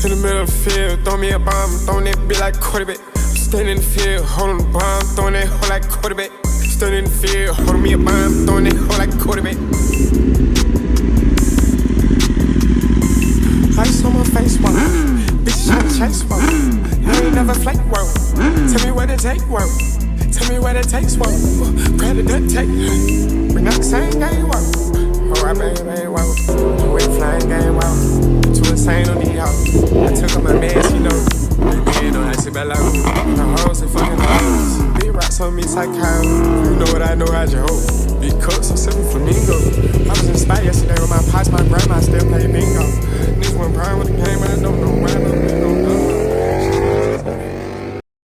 In the middle of the field, throw me a bomb, throwing that bitch like quarterback. Standing in the field, holding the bomb, throwing that hoe like quarterback. Standing in the field, holding me a bomb, throwing that hoe like quarterback. Ice on my face, whoa. Bitch tryna chase, whoa. I ain't never flake, whoa. Tell me where to take, whoa. Tell me where to take, whoa. Grab the duct tape. We not the same game, whoa. Alright, baby, whoa. We ain't flying game, whoa. Too insane on the house. I took on my meds, you know. You know, I sit back like the hoes and fucking hoes. Big rocks on me, psycho. You know what I know, how'd you hope? Big cups, I'm sipping flamingo. I was inspired yesterday with my pots, my grandma still play bingo. Niggas went prime with the game, but I don't know why.